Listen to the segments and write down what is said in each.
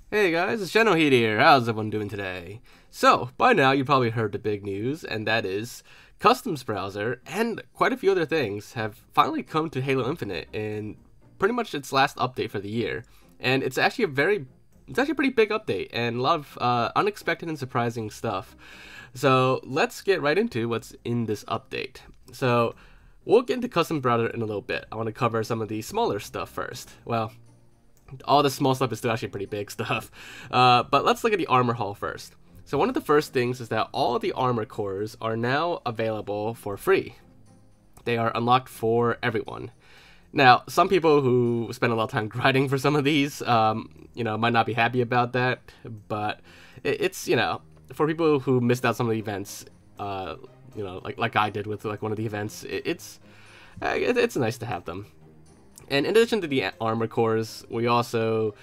Hey guys, it's Generalkidd here. How's everyone doing today? So, by now you probably heard the big news, and that is Customs Browser and quite a few other things have finally come to Halo Infinite in pretty much its last update for the year. And it's actually a pretty big update and a lot of unexpected and surprising stuff. So, let's get right into what's in this update. So, we'll get into Customs Browser in a little bit. I want to cover some of the smaller stuff first. Well, all the small stuff is still actually pretty big stuff. But let's look at the armor hall first. So one of the first things is that all the armor cores are now available for free. They are unlocked for everyone. Now, some people who spend a lot of time grinding for some of these, might not be happy about that. But it's, for people who missed out some of the events, like I did with like one of the events, it's nice to have them. And in addition to the armor cores, we also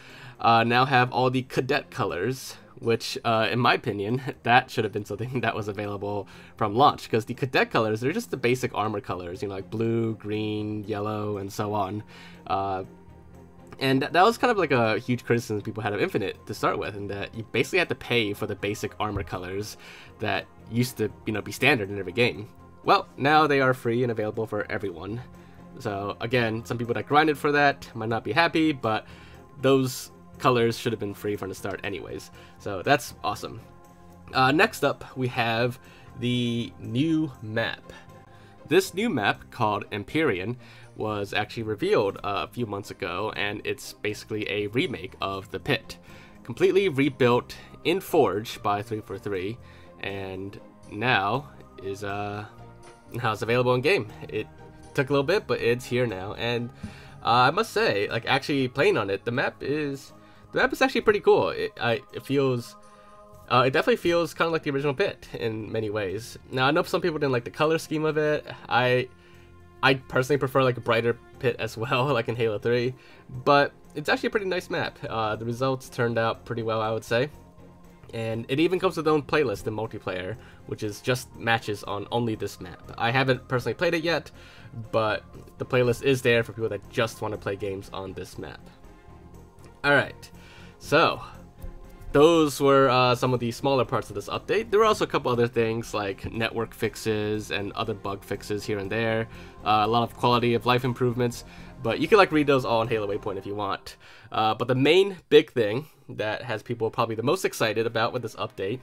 now have all the cadet colors, which, in my opinion, that should have been something that was available from launch, because the cadet colors, they're just the basic armor colors, like blue, green, yellow, and so on. And that was kind of like a huge criticism people had of Infinite to start with, and that you basically had to pay for the basic armor colors that used to, be standard in every game. Well, now they are free and available for everyone. So again, some people that grinded for that might not be happy, but those colors should have been free from the start anyways. So that's awesome. Next up, we have the new map. This new map, called Empyrean, was actually revealed a few months ago, and it's basically a remake of the pit. Completely rebuilt in Forge by 343, and now it's available in game. It took a little bit, but it's here now, and I must say, like, actually playing on it, the map is actually pretty cool. It definitely feels kind of like the original pit in many ways. Now I know some people didn't like the color scheme of it. I personally prefer like a brighter pit as well, like in Halo 3, but it's actually a pretty nice map. The results turned out pretty well, I would say. And it even comes with its own playlist in multiplayer, which is just matches on only this map. I haven't personally played it yet, but the playlist is there for people that just want to play games on this map. Alright, so those were some of the smaller parts of this update. There were also a couple other things like network fixes and other bug fixes here and there. A lot of quality of life improvements, but you can read those all on Halo Waypoint if you want. But the main big thing that has people probably the most excited about with this update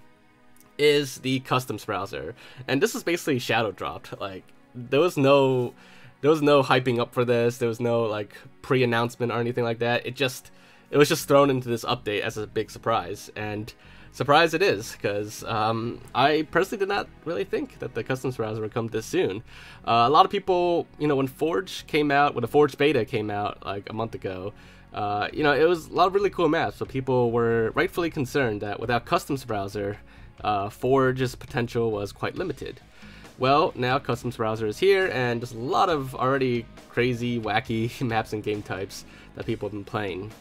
is the Customs Browser. And this is basically shadow dropped. Like, there was no hyping up for this. There was no pre-announcement or anything like that. It was just thrown into this update as a big surprise, and surprise it is, because I personally did not really think that the Customs Browser would come this soon. A lot of people, when Forge came out, when the Forge beta came out like a month ago, it was a lot of really cool maps, so people were rightfully concerned that without Customs Browser, Forge's potential was quite limited. Well, now Customs Browser is here, and there's a lot of already crazy, wacky maps and game types that people have been playing.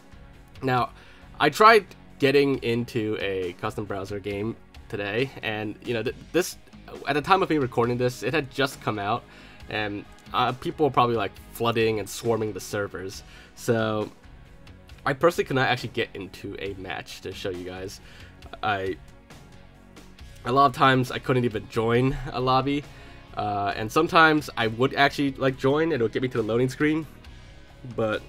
Now, I tried getting into a custom browser game today, and this, at the time of me recording this, it had just come out, and people were probably flooding and swarming the servers. So I personally could not actually get into a match to show you guys. A lot of times I couldn't even join a lobby, and sometimes I would actually join, and it would get me to the loading screen, but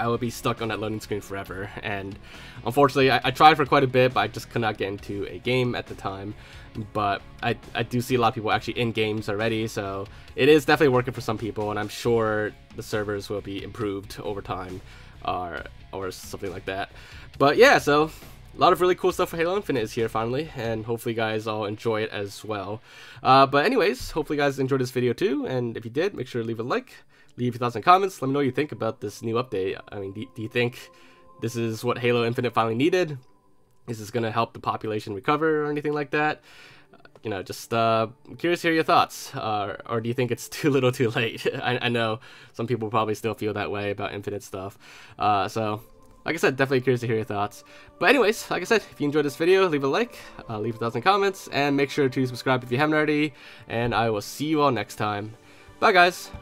I would be stuck on that loading screen forever. And unfortunately, I tried for quite a bit, but I just could not get into a game at the time. But I do see a lot of people actually in games already, so it is definitely working for some people, and I'm sure the servers will be improved over time, or something like that. But yeah, so a lot of really cool stuff for Halo Infinite is here finally, and hopefully you guys all enjoy it as well. But anyways, hopefully you guys enjoyed this video too, and if you did, make sure to leave a like. Leave your thoughts and comments. Let me know what you think about this new update. I mean, do you think this is what Halo Infinite finally needed? Is this going to help the population recover or anything like that? Just curious to hear your thoughts. Or do you think it's too little too late? I know some people probably still feel that way about Infinite stuff. So, like I said, definitely curious to hear your thoughts. But anyways, like I said, if you enjoyed this video, leave a like, leave your thoughts and comments, and make sure to subscribe if you haven't already. And I will see you all next time. Bye, guys.